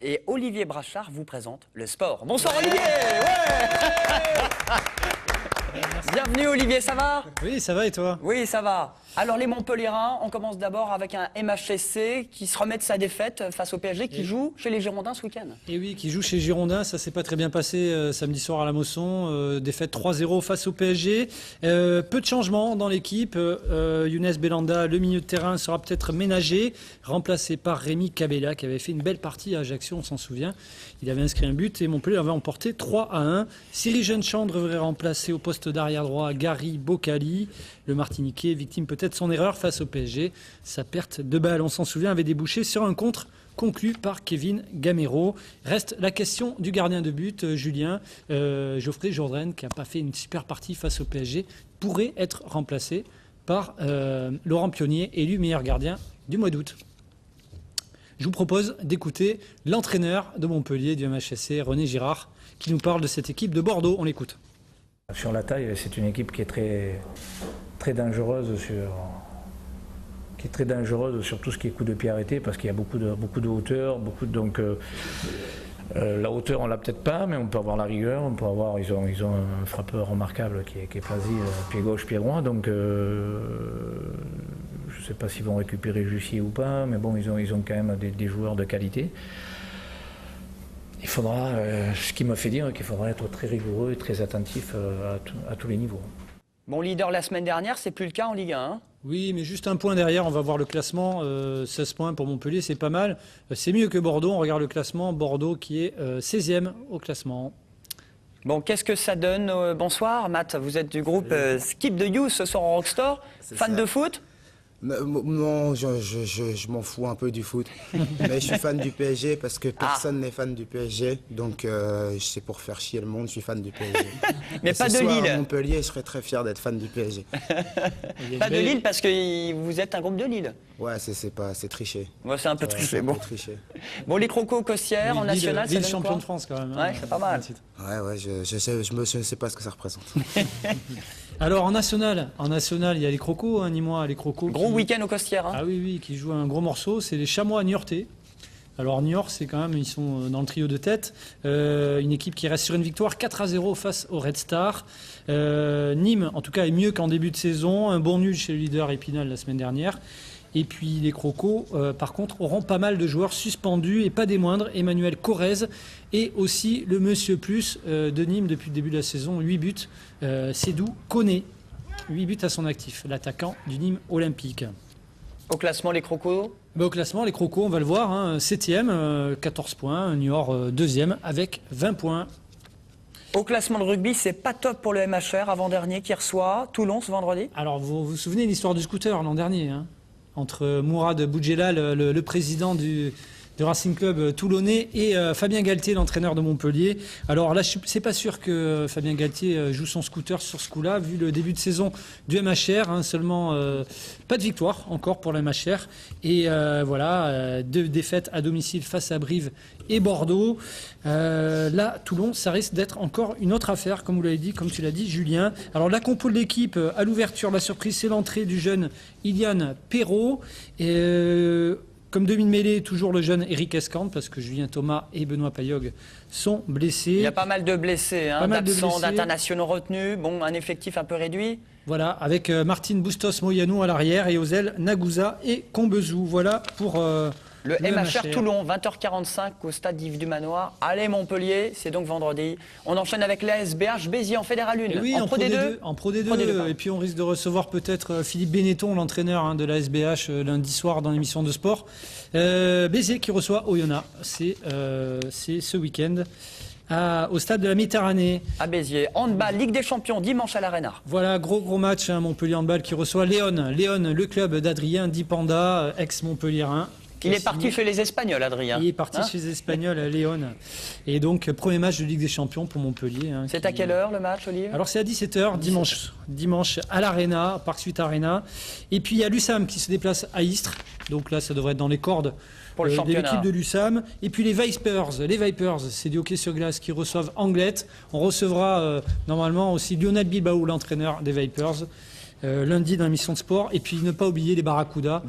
Et Olivier Brachard vous présente le sport. Bonsoir Olivier. Ouais. Bienvenue Olivier, ça va? Oui, ça va et toi? Oui, ça va. Alors les Montpelliérains, on commence d'abord avec un MHSC qui se remet de sa défaite face au PSG, qui joue chez les Girondins ce week-end. Et oui, qui joue chez Girondins, ça s'est pas très bien passé samedi soir à la Mosson, défaite 3-0 face au PSG. Peu de changements dans l'équipe, Younes Belhanda, le milieu de terrain, sera peut-être ménagé, remplacé par Rémi Cabella qui avait fait une belle partie à Ajaccio, on s'en souvient. Il avait inscrit un but et Montpellier avait emporté 3-1. Cyril Jeunechamp devrait remplacer au poste d'arrière droit Gary Boccali, le Martiniquais, victime peut-être de son erreur face au PSG. Sa perte de balle, on s'en souvient, avait débouché sur un contre conclu par Kevin Gamero. Reste la question du gardien de but, Julien. Geoffrey Jourdain, qui n'a pas fait une super partie face au PSG, pourrait être remplacé par Laurent Pionnier, élu meilleur gardien du mois d'août. Je vous propose d'écouter l'entraîneur de Montpellier du MHSC, René Girard, qui nous parle de cette équipe de Bordeaux. On l'écoute. Sur la taille, c'est une équipe qui est très dangereuse sur tout ce qui est coup de pied arrêté, parce qu'il y a beaucoup de hauteur, la hauteur on l'a peut-être pas, mais on peut avoir la rigueur, on peut avoir, ils ont un frappeur remarquable qui est Pazzi, pied gauche, pied droit, donc je ne sais pas s'ils vont récupérer Jussier ou pas, mais bon, ils ont quand même des joueurs de qualité. Il faudra, ce qui me fait dire qu'il faudra être très rigoureux et très attentif à tous les niveaux. Bon, leader la semaine dernière, c'est plus le cas en Ligue 1. Hein. Oui, mais juste un point derrière, on va voir le classement. 16 points pour Montpellier, c'est pas mal. C'est mieux que Bordeaux, on regarde le classement. Bordeaux qui est 16e au classement. Bon, qu'est-ce que ça donne? Bonsoir Matt, vous êtes du groupe Skip the Youth ce soir en Rockstore. Fan de foot? Non, je m'en fous un peu du foot. Mais je suis fan du PSG parce que personne n'est fan du PSG. Donc c'est pour faire chier le monde, je suis fan du PSG. Mais pas de Lille. À Montpellier, je serais très fier d'être fan du PSG. Pas de Lille parce que vous êtes un groupe de Lille. Ouais, c'est triché. Ouais, c'est un peu triché. Bon. Triché. Bon, les Crocos Costières en national, Lille ça donne champion quoi? de France quand même. Ouais, c'est pas mal. Ouais, je sais pas ce que ça représente. Alors en national, il y a les Crocos, Nîmois, les Crocos. Gros week-end aux Costières. Hein. Ah oui, qui jouent un gros morceau, c'est les Chamois niortais. Alors Niort, c'est quand même, ils sont dans le trio de tête. Une équipe qui reste sur une victoire 4-0 face au Red Star. Nîmes, en tout cas, est mieux qu'en début de saison. Un bon nul chez le leader Épinal la semaine dernière. Et puis les Crocos, par contre, auront pas mal de joueurs suspendus et pas des moindres. Emmanuel Corrèze et aussi le Monsieur Plus de Nîmes depuis le début de la saison. 8 buts. Sédou Koné, 8 buts à son actif, l'attaquant du Nîmes Olympique. Au classement, les Crocos? Au classement, les Crocos, on va le voir, hein, 7e, 14 points. Niort, 2e, avec 20 points. Au classement de rugby, c'est pas top pour le MHR, avant-dernier, qui reçoit Toulon ce vendredi. Alors, vous vous souvenez de l'histoire du scooter l'an dernier, hein, entre Mourad Boudjela, le président du Racing Club toulonnais, et Fabien Galtier, l'entraîneur de Montpellier. Alors là, c'est pas sûr que Fabien Galtier joue son scooter sur ce coup-là, vu le début de saison du MHR, hein, seulement pas de victoire encore pour le MHR. Et voilà, 2 défaites à domicile face à Brive et Bordeaux. Là, Toulon, ça risque d'être encore une autre affaire, comme vous l'avez dit, comme tu l'as dit, Julien. Alors la compo de l'équipe, à l'ouverture, la surprise, c'est l'entrée du jeune Ilian Perrault. Comme demi-mêlée, toujours le jeune Eric Escande, parce que Julien Thomas et Benoît Payog sont blessés. Il y a pas mal de blessés, hein, d'absents, d'internationaux retenus. Bon, un effectif un peu réduit. Voilà, avec Martine Bustos-Moyanou à l'arrière et Ozel Nagusa et Combezou. Voilà pour le MHR Toulon, 20h45 au stade Yves du Manoir. Allez Montpellier, c'est donc vendredi. On enchaîne avec la SBH Béziers en Fédéral 1. Oui, en Pro D2. En Pro D2. Et puis on risque de recevoir peut-être Philippe Benetton, l'entraîneur de la SBH, lundi soir dans l'émission de sport. Béziers qui reçoit Oyonnax. C'est ce week-end. Au stade de la Méditerranée. À Béziers. Handball, Ligue des Champions, dimanche à l'Arena. Voilà, gros match, hein, Montpellier Handball qui reçoit Léon, le club d'Adrien Dipanda, ex-montpelliérain. Il est parti chez les Espagnols, Adrien. Il est parti chez les Espagnols, Léon. Et donc, premier match de Ligue des Champions pour Montpellier. Hein, c'est à quelle heure le match, Olivier? Alors, c'est à 17h, dimanche à l'Arena, Parc Suite Arena. Et puis, il y a l'USAM qui se déplace à Istres. Donc là, ça devrait être dans les cordes pour le de l'équipe de l'USAM. Et puis, les Vipers, c'est du hockey sur glace qui reçoivent Anglet. On recevra normalement aussi Lionel Bilbao, l'entraîneur des Vipers. Lundi dans l'émission de sport. Et puis ne pas oublier les Barracuda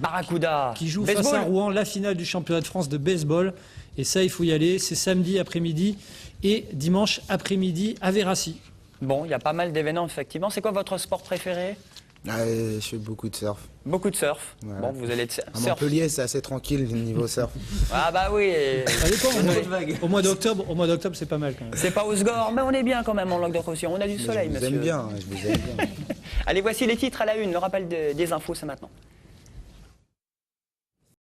qui jouent face à Rouen la finale du championnat de France de baseball. Et ça, il faut y aller. C'est samedi après-midi et dimanche après-midi à Vérassi. Bon, il y a pas mal d'événements, effectivement. C'est quoi votre sport préféré? Je fais beaucoup de surf. Beaucoup de surf. Ouais. Bon, vous allez À surf. Montpellier, c'est assez tranquille niveau surf. Ah bah oui. Ça dépend, au mois d'octobre, c'est pas mal quand même. C'est pas au score, mais on est bien quand même en Languedoc-Roussillon. On a du soleil, Je vous monsieur. aime bien, je vous aime bien. Allez, voici les titres à la une. Le rappel des infos, c'est maintenant.